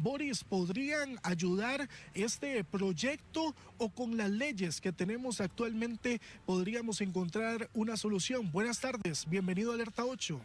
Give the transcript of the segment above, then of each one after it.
Boris, ¿podrían ayudar este proyecto o con las leyes que tenemos actualmente podríamos encontrar una solución? Buenas tardes, bienvenido a Alerta 8.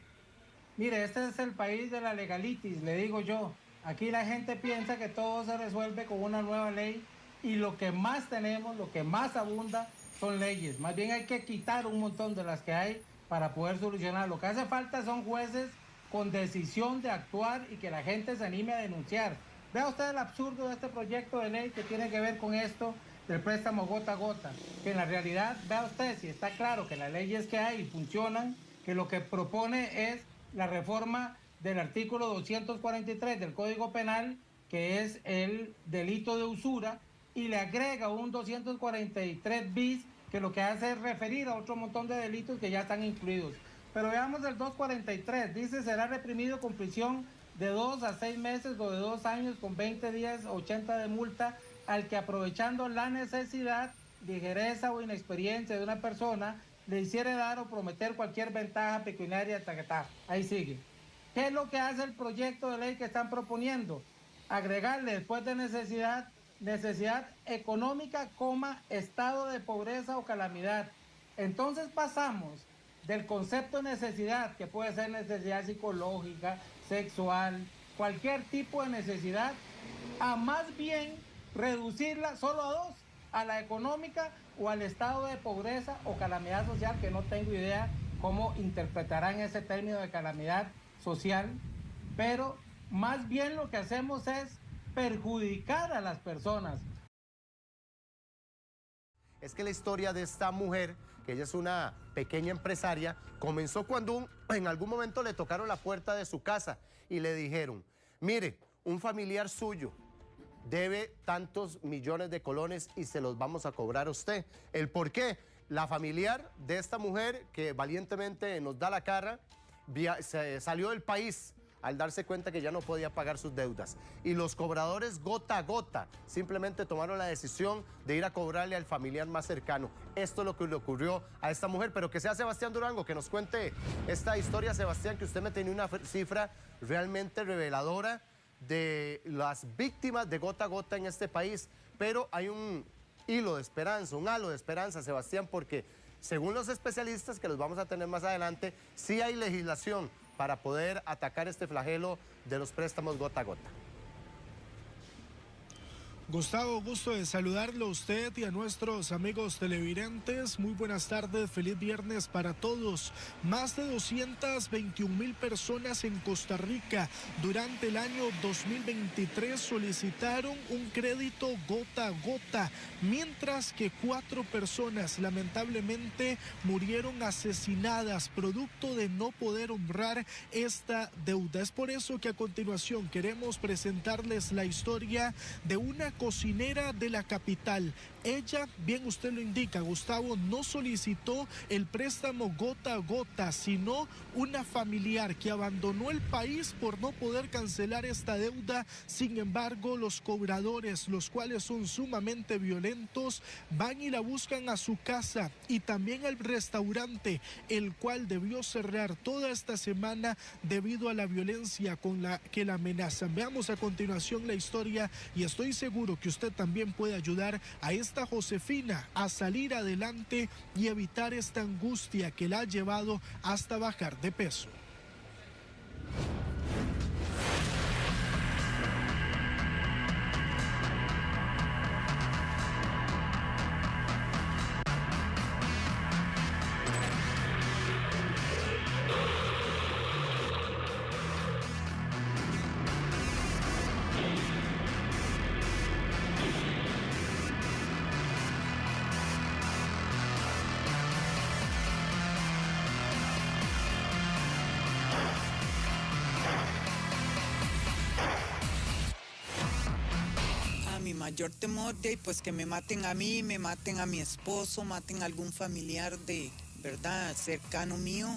Mire, este es el país de la legalitis, le digo yo. Aquí la gente piensa que todo se resuelve con una nueva ley y lo que más tenemos, lo que más abunda son leyes. Más bien hay que quitar un montón de las que hay para poder solucionar. Lo que hace falta son jueces con decisión de actuar y que la gente se anime a denunciar. Vea usted el absurdo de este proyecto de ley que tiene que ver con esto del préstamo gota a gota. Que en la realidad, vea usted, si está claro que las leyes que hay funcionan, que lo que propone es la reforma del artículo 243 del Código Penal, que es el delito de usura, y le agrega un 243 bis, que lo que hace es referir a otro montón de delitos que ya están incluidos. Pero veamos el 243, dice será reprimido con prisión de 2 a 6 meses o de 2 años con 20 días 80 de multa al que aprovechando la necesidad, ligereza o inexperiencia de una persona le hiciere dar o prometer cualquier ventaja pecuniaria, ahí sigue. ¿Qué es lo que hace el proyecto de ley que están proponiendo? Agregarle después de necesidad económica, estado de pobreza o calamidad. Entonces pasamos del concepto de necesidad, que puede ser necesidad psicológica, sexual, cualquier tipo de necesidad, a más bien reducirla solo a dos: a la económica o al estado de pobreza o calamidad social, que no tengo idea cómo interpretarán ese término de calamidad social, pero más bien lo que hacemos es perjudicar a las personas. Es que la historia de esta mujer, que ella es una pequeña empresaria, comenzó cuando en algún momento le tocaron la puerta de su casa y le dijeron: mire, un familiar suyo debe tantos millones de colones y se los vamos a cobrar a usted. ¿El por qué? La familiar de esta mujer, que valientemente nos da la cara, se salió del país al darse cuenta que ya no podía pagar sus deudas. Y los cobradores gota a gota simplemente tomaron la decisión de ir a cobrarle al familiar más cercano. Esto es lo que le ocurrió a esta mujer. Pero que sea Sebastián Durango que nos cuente esta historia. Sebastián, que usted me tenía una cifra realmente reveladora de las víctimas de gota a gota en este país. Pero hay un hilo de esperanza, un halo de esperanza, Sebastián, porque según los especialistas, que los vamos a tener más adelante, sí hay legislación para poder atacar este flagelo de los préstamos gota a gota. Gustavo, gusto de saludarlo a usted y a nuestros amigos televidentes. Muy buenas tardes, feliz viernes para todos. Más de 221,000 personas en Costa Rica durante el año 2023 solicitaron un crédito gota a gota, mientras que 4 personas lamentablemente murieron asesinadas producto de no poder honrar esta deuda. Es por eso que a continuación queremos presentarles la historia de una cocinera de la capital. Ella, bien usted lo indica, Gustavo, no solicitó el préstamo gota a gota, sino una familiar que abandonó el país por no poder cancelar esta deuda. Sin embargo, los cobradores, los cuales son sumamente violentos, van y la buscan a su casa y también al restaurante, el cual debió cerrar toda esta semana debido a la violencia con la que la amenazan. Veamos a continuación la historia y estoy seguro que usted también puede ayudar a esta Josefina a salir adelante y evitar esta angustia que la ha llevado hasta bajar de peso. Mi mayor temor de pues que me maten a mí, me maten a mi esposo, maten a algún familiar de verdad cercano mío,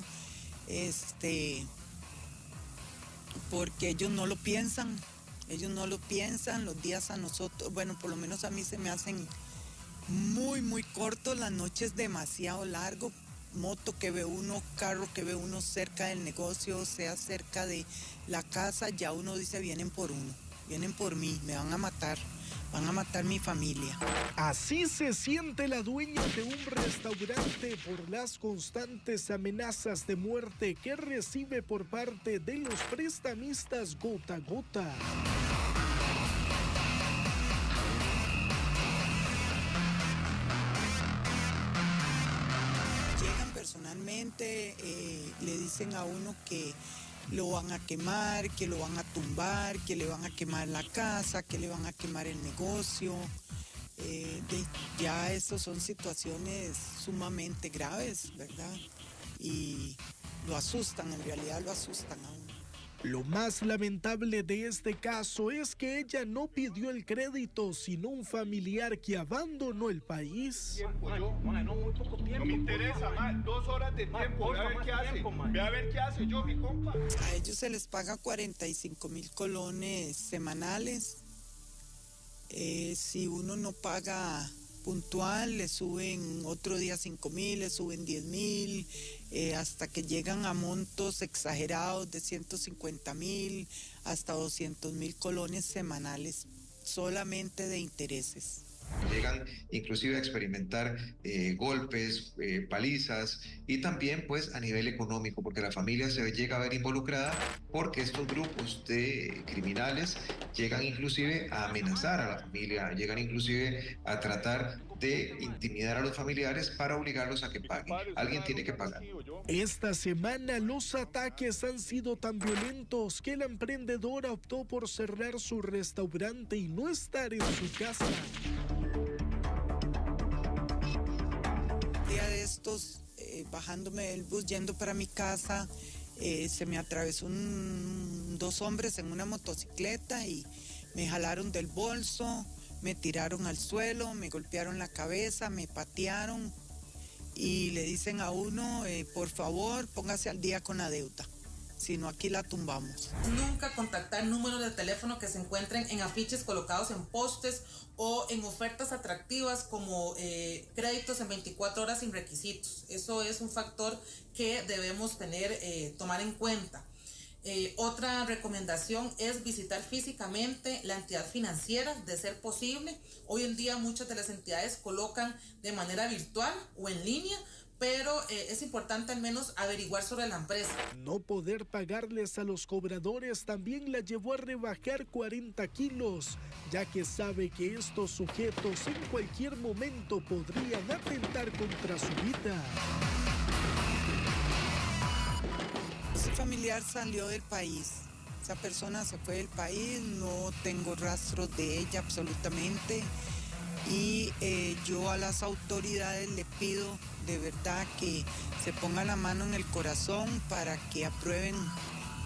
porque ellos no lo piensan, los días a nosotros, bueno, por lo menos a mí se me hacen muy cortos, las noches demasiado largo, moto que ve uno, carro que ve uno cerca del negocio, sea cerca de la casa, ya uno dice vienen por uno. vienen por mí, me van a matar mi familia. Así se siente la dueña de un restaurante por las constantes amenazas de muerte que recibe por parte de los prestamistas gota a gota. Llegan personalmente, le dicen a uno que lo van a quemar, que lo van a tumbar, que le van a quemar la casa, que le van a quemar el negocio. Ya esas son situaciones sumamente graves, ¿verdad? Y lo asustan, en realidad lo asustan a uno. Lo más lamentable de este caso es que ella no pidió el crédito, sino un familiar que abandonó el país. No me interesa, más 2 horas de tiempo, ve a ver qué hace. Ve a ver qué hace yo, mi compa. A ellos se les paga 45.000 colones semanales. Si uno no paga puntual, le suben otro día 5.000, le suben 10.000, hasta que llegan a montos exagerados de 150.000 hasta 200.000 colones semanales solamente de intereses. Llegan inclusive a experimentar golpes, palizas y también pues a nivel económico, porque la familia se llega a ver involucrada porque estos grupos de criminales llegan inclusive a amenazar a la familia, llegan inclusive a tratar de intimidar a los familiares para obligarlos a que paguen. Alguien tiene que pagar. Esta semana los ataques han sido tan violentos que la emprendedora optó por cerrar su restaurante y no estar en su casa. Día de estos, bajándome del bus, yendo para mi casa, se me atravesó dos hombres en una motocicleta y me jalaron del bolso, me tiraron al suelo, me golpearon la cabeza, me patearon y le dicen a uno, por favor, póngase al día con la deuda, si no aquí la tumbamos. Nunca contactar números de teléfono que se encuentren en afiches colocados en postes o en ofertas atractivas como créditos en 24 horas sin requisitos. Eso es un factor que debemos tomar en cuenta. Otra recomendación es visitar físicamente la entidad financiera, de ser posible. Hoy en día muchas de las entidades colocan de manera virtual o en línea, pero es importante al menos averiguar sobre la empresa. No poder pagarles a los cobradores también la llevó a rebajar 40 kilos, ya que sabe que estos sujetos en cualquier momento podrían atentar contra su vida. Ese familiar salió del país, esa persona se fue del país, no tengo rastros de ella absolutamente y yo a las autoridades le pido de verdad que se pongan la mano en el corazón para que aprueben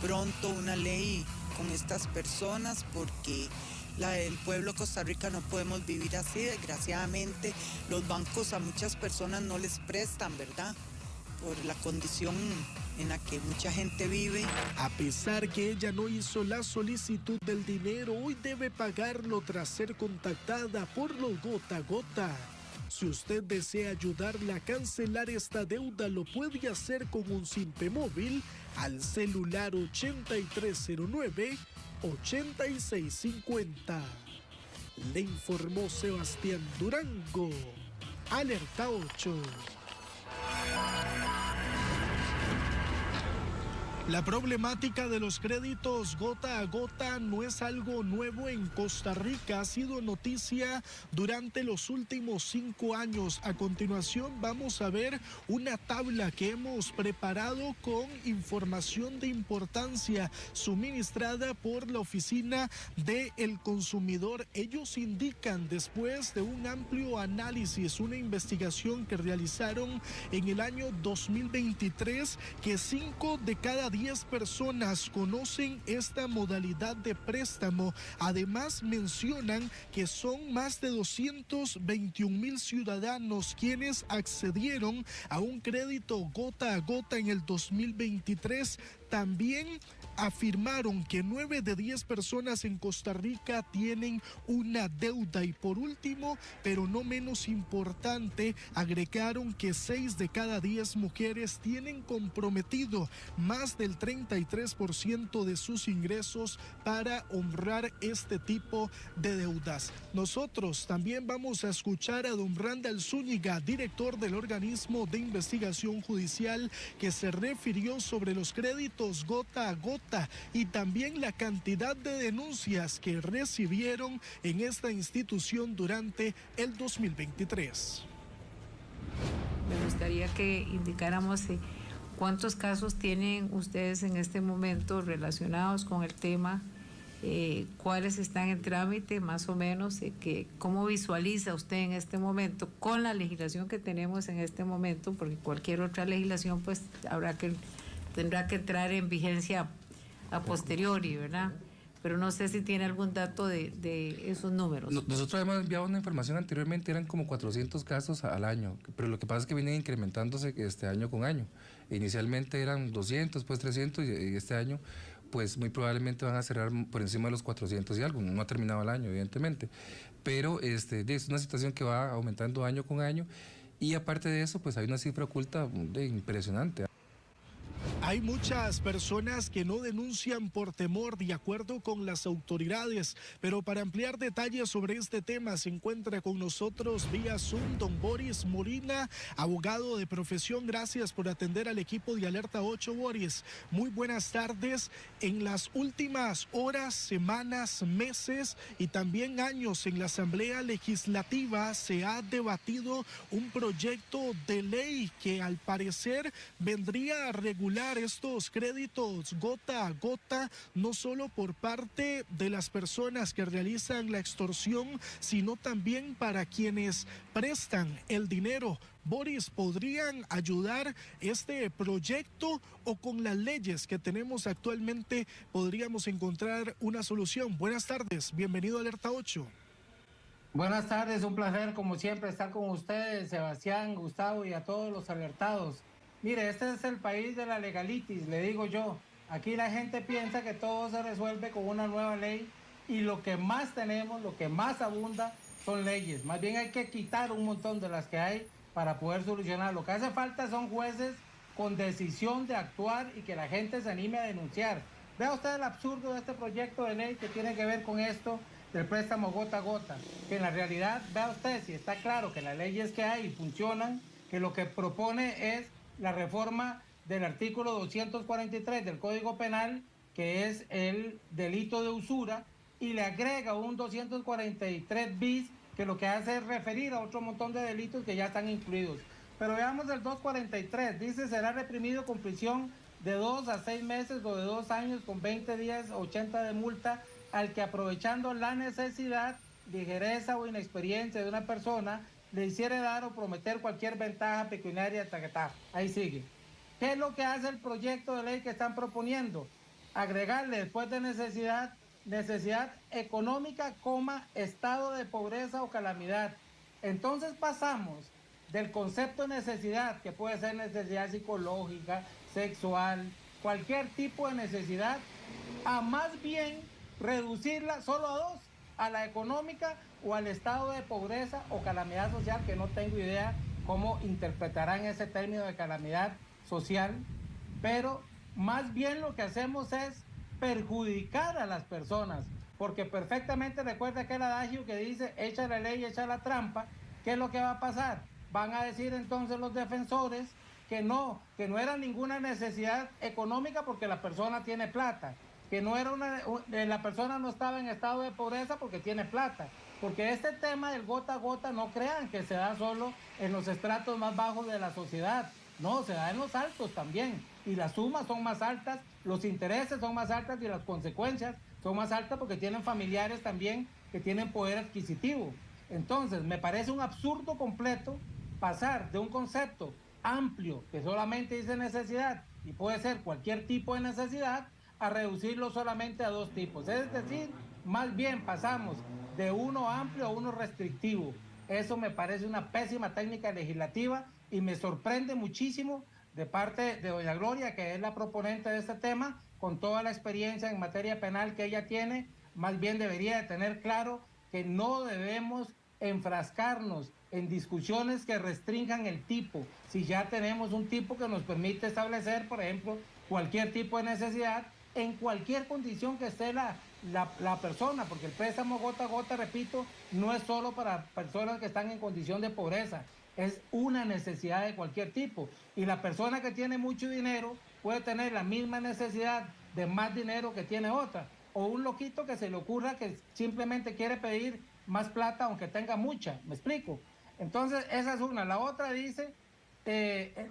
pronto una ley con estas personas porque el pueblo de Costa Rica no podemos vivir así, desgraciadamente los bancos a muchas personas no les prestan, ¿verdad? Por la condición en la que mucha gente vive. A pesar que ella no hizo la solicitud del dinero, hoy debe pagarlo tras ser contactada por los gota a gota. Si usted desea ayudarla a cancelar esta deuda, lo puede hacer con un simple móvil al celular 8309-8650. Le informó Sebastián Durango. Alerta 8. La problemática de los créditos gota a gota no es algo nuevo en Costa Rica, ha sido noticia durante los últimos 5 años. A continuación vamos a ver una tabla que hemos preparado con información de importancia suministrada por la Oficina del Consumidor. Ellos indican, después de un amplio análisis, una investigación que realizaron en el año 2023, que 5 de cada 10 personas conocen esta modalidad de préstamo. Además, mencionan que son más de 221,000 ciudadanos quienes accedieron a un crédito gota a gota en el 2023. también afirmaron que 9 de 10 personas en Costa Rica tienen una deuda. Y por último, pero no menos importante, agregaron que 6 de cada 10 mujeres tienen comprometido más del 33% de sus ingresos para honrar este tipo de deudas. Nosotros también vamos a escuchar a don Randall Zúñiga, director del organismo de investigación judicial, que se refirió sobre los créditos gota a gota y también la cantidad de denuncias que recibieron en esta institución durante el 2023. Me gustaría que indicáramos cuántos casos tienen ustedes en este momento relacionados con el tema, cuáles están en trámite más o menos, cómo visualiza usted en este momento con la legislación que tenemos en este momento, porque cualquier otra legislación pues tendrá que entrar en vigencia a posteriori, ¿verdad? Pero no sé si tiene algún dato de esos números. Nosotros habíamos enviado una información anteriormente, eran como 400 casos al año, pero lo que pasa es que vienen incrementándose año con año. Inicialmente eran 200, después 300 y este año pues muy probablemente van a cerrar por encima de los 400 y algo. No ha terminado el año, evidentemente, pero es una situación que va aumentando año con año y aparte de eso pues hay una cifra oculta impresionante. Hay muchas personas que no denuncian por temor, de acuerdo con las autoridades, pero para ampliar detalles sobre este tema se encuentra con nosotros vía Zoom don Boris Molina, abogado de profesión. Gracias por atender al equipo de Alerta 8, Boris. Muy buenas tardes. En las últimas horas, semanas, meses y también años en la Asamblea Legislativa se ha debatido un proyecto de ley que al parecer vendría a regular estos créditos gota a gota, no solo por parte de las personas que realizan la extorsión, sino también para quienes prestan el dinero. Boris, ¿podrían ayudar este proyecto o con las leyes que tenemos actualmente podríamos encontrar una solución? Buenas tardes, bienvenido a Alerta 8. Buenas tardes, un placer como siempre estar con ustedes, Sebastián, Gustavo y a todos los alertados. Mire, este es el país de la legalitis, le digo yo. Aquí la gente piensa que todo se resuelve con una nueva ley y lo que más tenemos, lo que más abunda son leyes. Más bien hay que quitar un montón de las que hay para poder solucionar. Lo que hace falta son jueces con decisión de actuar y que la gente se anime a denunciar. Vea usted el absurdo de este proyecto de ley que tiene que ver con esto del préstamo gota a gota. Que en la realidad, vea usted, si está claro que las leyes que hay funcionan, que lo que propone es la reforma del artículo 243 del Código Penal, que es el delito de usura, y le agrega un 243 bis, que lo que hace es referir a otro montón de delitos que ya están incluidos. Pero veamos el 243, dice será reprimido con prisión de 2 a 6 meses o de 2 años con 20 días 80 de multa al que aprovechando la necesidad, ligereza o inexperiencia de una persona le hiciere dar o prometer cualquier ventaja pecuniaria, ahí sigue. ¿Qué es lo que hace el proyecto de ley que están proponiendo? Agregarle después de necesidad económica, estado de pobreza o calamidad. Entonces pasamos del concepto de necesidad, que puede ser necesidad psicológica, sexual, cualquier tipo de necesidad, a más bien reducirla solo a dos, a la económica o al estado de pobreza o calamidad social, que no tengo idea cómo interpretarán ese término de calamidad social, pero más bien lo que hacemos es perjudicar a las personas, porque perfectamente recuerda aquel adagio que dice echa la ley, echa la trampa. ¿Qué es lo que va a pasar? Van a decir entonces los defensores que no era ninguna necesidad económica porque la persona tiene plata, que no era la persona no estaba en estado de pobreza porque tiene plata, porque este tema del gota a gota no crean que se da solo en los estratos más bajos de la sociedad, no, se da en los altos también, y las sumas son más altas, los intereses son más altas y las consecuencias son más altas porque tienen familiares también que tienen poder adquisitivo. Entonces me parece un absurdo completo pasar de un concepto amplio que solamente dice necesidad y puede ser cualquier tipo de necesidad a reducirlo solamente a dos tipos, es decir, más bien pasamos de uno amplio a uno restrictivo. Eso me parece una pésima técnica legislativa y me sorprende muchísimo de parte de doña Gloria, que es la proponente de este tema, con toda la experiencia en materia penal que ella tiene, más bien debería de tener claro que no debemos enfrascarnos en discusiones que restrinjan el tipo. Si ya tenemos un tipo que nos permite establecer, por ejemplo, cualquier tipo de necesidad, en cualquier condición que esté la persona, porque el préstamo gota a gota, repito, no es solo para personas que están en condición de pobreza, es una necesidad de cualquier tipo. Y la persona que tiene mucho dinero puede tener la misma necesidad de más dinero que tiene otra. O un loquito que se le ocurra que simplemente quiere pedir más plata aunque tenga mucha. ¿Me explico? Entonces, esa es una. La otra dice,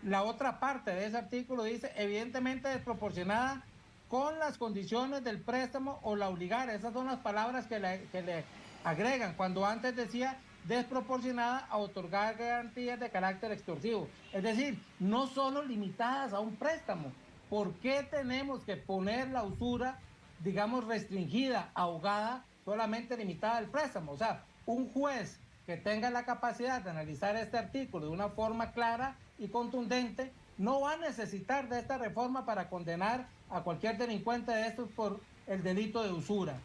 la otra parte de ese artículo dice, evidentemente desproporcionada con las condiciones del préstamo o la obligar. Esas son las palabras que le agregan, cuando antes decía desproporcionada a otorgar garantías de carácter extorsivo. Es decir, no solo limitadas a un préstamo. ¿Por qué tenemos que poner la usura, digamos, restringida, ahogada, solamente limitada al préstamo? O sea, un juez que tenga la capacidad de analizar este artículo de una forma clara y contundente no va a necesitar de esta reforma para condenar a cualquier delincuente de estos por el delito de usura.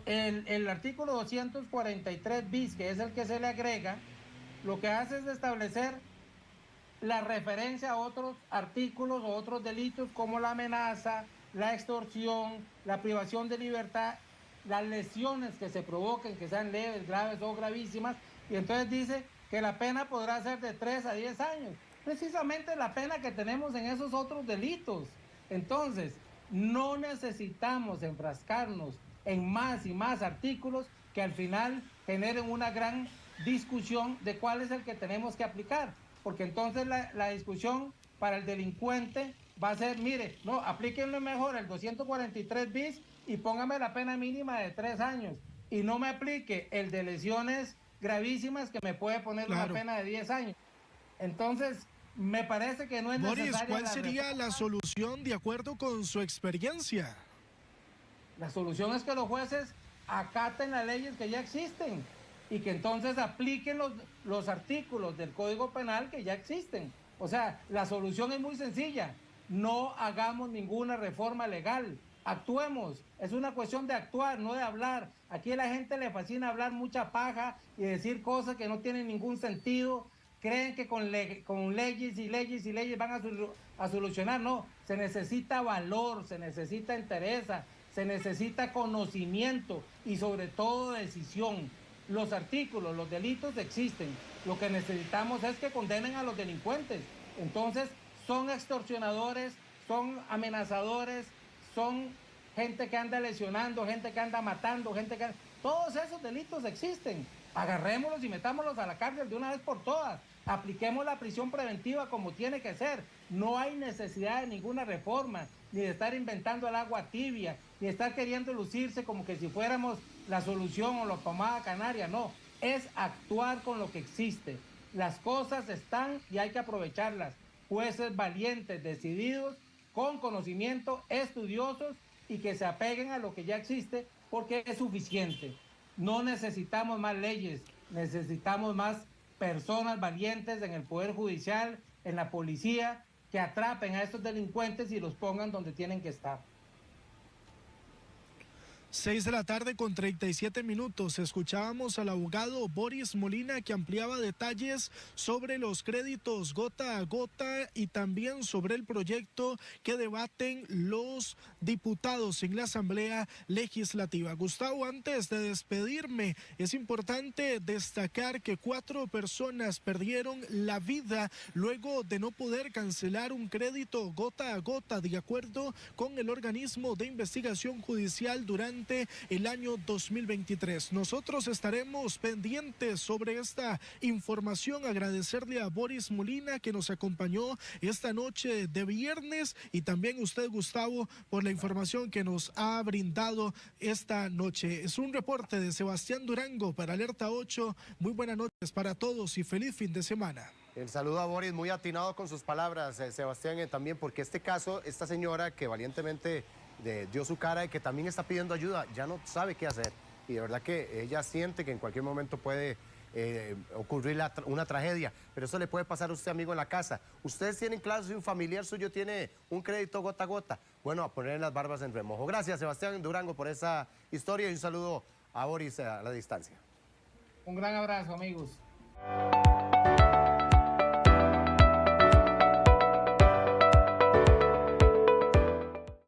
El artículo 243 bis, que es el que se le agrega, lo que hace es establecer la referencia a otros artículos o otros delitos como la amenaza, la extorsión, la privación de libertad, las lesiones que se provoquen, que sean leves, graves o gravísimas, y entonces dice que la pena podrá ser de 3 a 10 años. Precisamente la pena que tenemos en esos otros delitos. Entonces, no necesitamos enfrascarnos en más y más artículos que al final generen una gran discusión de cuál es el que tenemos que aplicar, porque entonces la discusión para el delincuente va a ser, mire, no, aplíquenle mejor el 243 bis y póngame la pena mínima de 3 años y no me aplique el de lesiones gravísimas que me puede poner una pena de 10 años. Entonces, me parece que no es necesario. Boris, ¿cuál sería la solución de acuerdo con su experiencia? La solución es que los jueces acaten las leyes que ya existen y que entonces apliquen los artículos del Código Penal que ya existen. O sea, la solución es muy sencilla. No hagamos ninguna reforma legal. Actuemos. Es una cuestión de actuar, no de hablar. Aquí a la gente le fascina hablar mucha paja y decir cosas que no tienen ningún sentido. Creen que con leyes y leyes y leyes van a solucionar. No, se necesita valor, se necesita entereza, se necesita conocimiento y sobre todo decisión. Los artículos, los delitos existen. Lo que necesitamos es que condenen a los delincuentes. Entonces, son extorsionadores, son amenazadores, son gente que anda lesionando, gente que anda matando, todos esos delitos existen. Agarrémoslos y metámoslos a la cárcel de una vez por todas. Apliquemos la prisión preventiva como tiene que ser. No hay necesidad de ninguna reforma, ni de estar inventando el agua tibia, ni de estar queriendo lucirse como que si fuéramos la solución o la pomada canaria. No, es actuar con lo que existe. Las cosas están y hay que aprovecharlas. Jueces valientes, decididos, con conocimiento, estudiosos y que se apeguen a lo que ya existe porque es suficiente. No necesitamos más leyes, necesitamos más personas valientes en el Poder Judicial, en la policía, que atrapen a estos delincuentes y los pongan donde tienen que estar. 6 de la tarde con 37 minutos. Escuchábamos al abogado Boris Molina que ampliaba detalles sobre los créditos gota a gota y también sobre el proyecto que debaten los diputados en la Asamblea Legislativa. Gustavo, antes de despedirme, es importante destacar que 4 personas perdieron la vida luego de no poder cancelar un crédito gota a gota, de acuerdo con el organismo de investigación judicial durante el año 2023. Nosotros estaremos pendientes sobre esta información. Agradecerle a Boris Molina que nos acompañó esta noche de viernes y también usted, Gustavo, por la información que nos ha brindado esta noche. Es un reporte de Sebastián Durango para Alerta 8. Muy buenas noches para todos y feliz fin de semana. El saludo a Boris, muy atinado con sus palabras, Sebastián, también porque este caso, esta señora que valientemente dio su cara y que también está pidiendo ayuda, ya no sabe qué hacer y de verdad que ella siente que en cualquier momento puede ocurrir una tragedia, pero eso le puede pasar a usted, amigo, en la casa. Ustedes tienen claro si un familiar suyo tiene un crédito gota a gota. Bueno, a poner las barbas en remojo. Gracias, Sebastián Durango, por esa historia y un saludo a Boris a la distancia. Un gran abrazo, amigos.